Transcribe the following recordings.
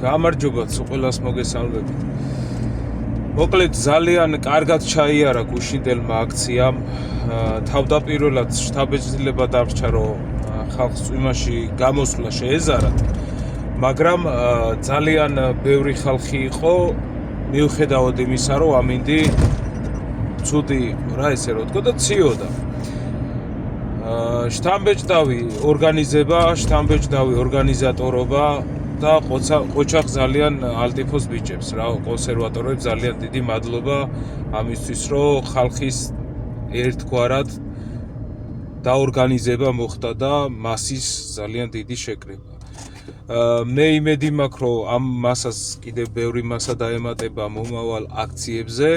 გამარჯობა, ყველას მოგესალმებით. მოკლედ ძალიან კარგად ჩაიარა გუშინდელმა აქციამ. თავდაპირველად შთაბეჭდილება დარჩა, რომ ხალხს წვიმაში გამოსვლა შეეზარათ, მაგრამ ძალიან ბევრი ხალხი იყო, მიუხედავად იმისა, რომ ამინდი ცუდი იყო რა ესე რო თქო და ციოდა. შთამბეჭდავი ორგანიზება, შთამბეჭდავი ორგანიზატორობა და ყოჩახ ძალიან ალტიფოს ბიჭებს რა, კონსერვატორებს ძალიან დიდი მადლობა ამისთვის, რომ ხალხის ერთგვარად დაორგანიზება მოხდა და მასის ძალიან დიდი შეკრება. მე იმედი მაქვს, რომ ამ მასას კიდევ ბევრი მასა დაემატება მომავალ აქციებზე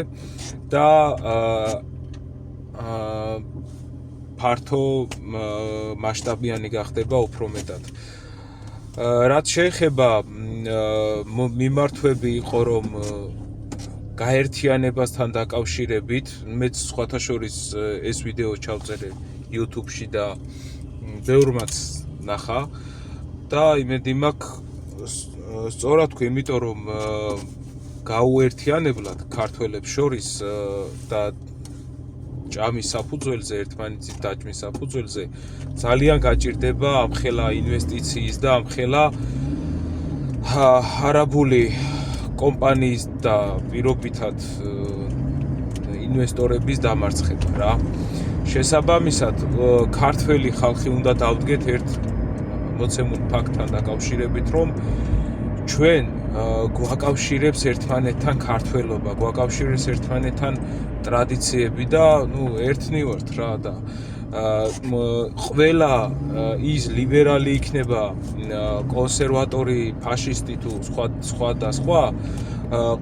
და ფართო მასშტაბიანი გახდება უფრო მეტად. რაც შეეხება მიმართვები იყო, რომ გაერთიანებასთან დაკავშირებით, მეც სხვათა შორის ეს ვიდეო ჩავწერე YouTube-ში და ბევრმაც ნახა და იმედი მაქვს სწორად თქვი, იმიტომ რომ გაუერთიანებლად ქართველებს შორის და ჭამის საფუძველზე, ერთმანეთის დაჭმის საფუძველზე ძალიან გაჭირდება ამხელა ინვესტიციის და ამხელა არაბული კომპანიის და პირობითად ინვესტორების დამარცხება რა. შესაბამისად, ქართველი ხალხი უნდა დავდგეთ ერთ მოცემულ ფაქტთან დაკავშირებით, რომ ჩვენ გვაკავშირებს ერთმანეთთან ქართველობა, გვაკავშირებს ერთმანეთთან ტრადიციები და ერთნი ვართ რა და ყველა ის ლიბერალი იქნება, კონსერვატორი, ფაშისტი თუ სხვა და სხვა,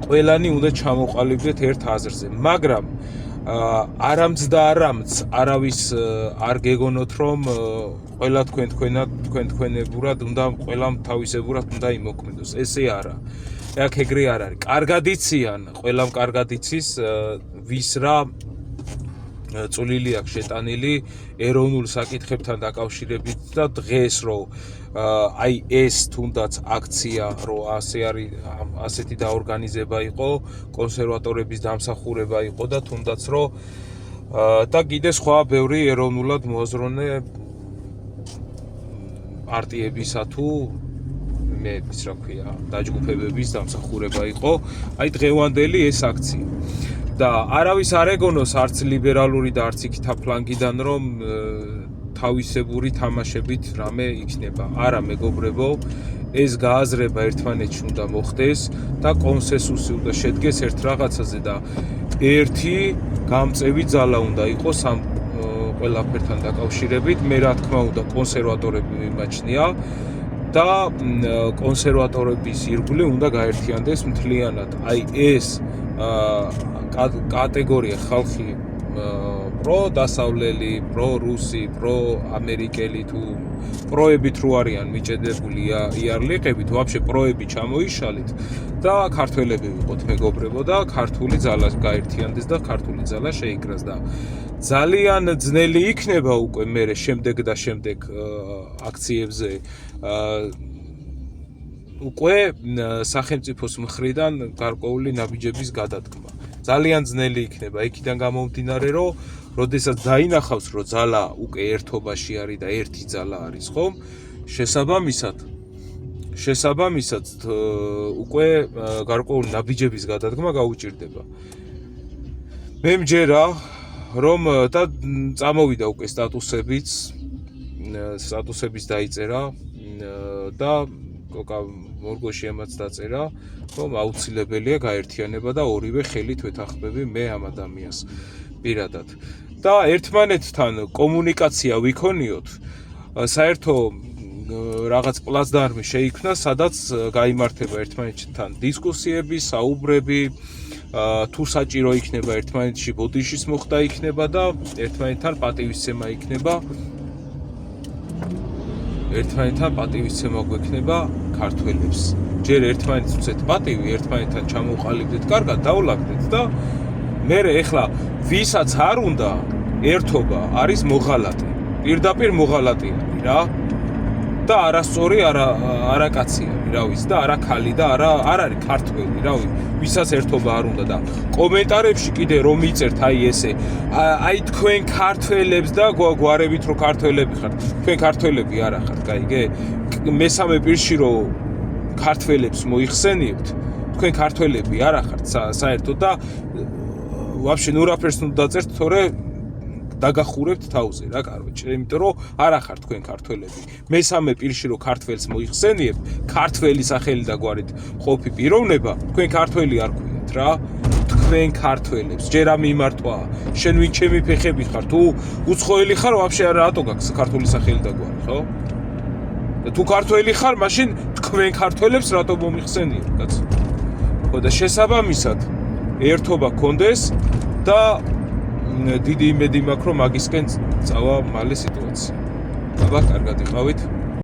ყველანი უნდა ჩამოყალიბდეთ ერთ აზრზე, მაგრამ არამც და არამც არავის არ გეგონოთ, რომ ყველა თქვენებურად უნდა ყველამ თავისებურად უნდა იმოქმედოს. ესე არა. აქ ეგრე არ არის. კარგად იციან, ყველამ კარგად იცის ვის რა წვლილი აქვს შეტანილი ეროვნულ საკითხებთან დაკავშირებით და დღეს რომ აი ეს თუნდაც აქცია რომ ასეთი დაორგანიზება იყო, კონსერვატორების დამსახურება იყო და თუნდაც რომ და კიდე სხვა ბევრი ეროვნულად მოაზროვნე პარტიებისა თუ რა ქვია, დაჯგუფებების დამსახურება იყო, აი დღევანდელი ეს აქცია. და არავის არ ეგონოს არც ლიბერალური და არც იქითა ფლანგიდან, რომ თავისებური თამაშებით რამე იქნება. არა მეგობრებო, ეს გააზრება ერთმანეთში უნდა მოხდეს და კონსენსუსი უნდა შედგეს ერთ რაღაცაზე და ერთი გამწევი ძალა უნდა იყოს ამ ყველაფერთან დაკავშირებით. მე რა თქმა უნდა კონსერვატორები მიმაჩნია და კონსერვატორების ირგვლივ უნდა გაერთიანდეს მთლიანად. აი ეს კატეგორია ხალხი პრო-დასავლელი, პრო-რუსი, პრო-ამერიკელი თუ პროებით რო არიან მიჭედებული იარლიყებით, ვაფშე პროები ჩამოიშალით და ქართველები ვიყოთ მეგობრებო და ქართული ძალა გაერთიანდეს და ქართული ძალა შეიკრას და ძალიან ძნელი იქნება უკვე მერე შემდეგ აქციებზე უკვე სახელმწიფოს მხრიდან გარკვეული ნაბიჯების გადადგმა. ძალიან ძნელი იქნება იქიდან გამომდინარე, რომ როდესაც დაინახავს, რომ ძალა უკვე ერთობაში არის და ერთი ძალა არის, ხომ? შესაბამისად უკვე გარკვეული ნაბიჯების გადადგმა გაუჭირდება. მე მჯერა, რომ და წამოვიდა უკვე სტატუსების დაიწერა და მორგოში ამაც დაწერა, რომ აუცილებელია გაერთიანება და ორივე ხელით ვეთანხმები მე ამ ადამიანს პირადად. და ერთმანეთთან კომუნიკაცია ვიქონიოთ, საერთო რაღაც პლაცდარმი შეიქმნა, სადაც გაიმართება ერთმანეთთან დისკუსიები, საუბრები, თუ საჭირო იქნება ერთმანეთში ბოდიშის მოხდა იქნება და ერთმანეთთან პატივისცემა იქნება. ერთმანეთთან პატივისცემა გვექნება ქართველებს. ჯერ ერთმანეთს უცეთ პატივი, ერთმანეთთან ჩამოვყალიბდეთ, კარგად დაულაგდეთ და მერე ეხლა ვისაც არ უნდა ერთობა არის მოღალატე. პირდაპირ მოღალატე არის რა. და არასწორი არაკაცი არის რავი და არა ქალი და არა არ არის ქართველი რავი ვისაც ერთობა არ უნდა და კომენტარებში კიდე რომ მიწერთ აი ესე აი თქვენ ქართველებს და გვარებით რო ქართველები ხართ თქვენ ქართველები არა ხართ გაიგე მესამე პირში რო ქართველებს მოიხსენიებთ თქვენ ქართველები არა ხართ საერთოდ და ვაფშე ნურაფერს ნუ დაწერთ თორე დაგახურებთ თავზე რა კაროჩე იმიტომ რომ არა ხართ თქვენ ქართველები მესამე პირში რო ქართველს მოიხსენიებთ ქართველი სახელი და გვარით ყოფი პიროვნება თქვენ ქართველი არ ქვიათ რა თქვენ ქართველებს ჯერ ამ მიმართვაა შენ ვინ ჩემი ფეხები ხარ თუ უცხოელი ხარ ვაფშე რატო გაქვს ქართული სახელი და გვარი ხო და თუ ქართველი ხარ მაშინ თქვენ ქართველებს რატო მომიხსენიებთ კაც ხო და შესაბამისად ერთობა გქონდეს და დიდი იმედი მაქვს რომ მაგისკენ წავა მალე სიტუაცია. აბა, კარგად იყავით.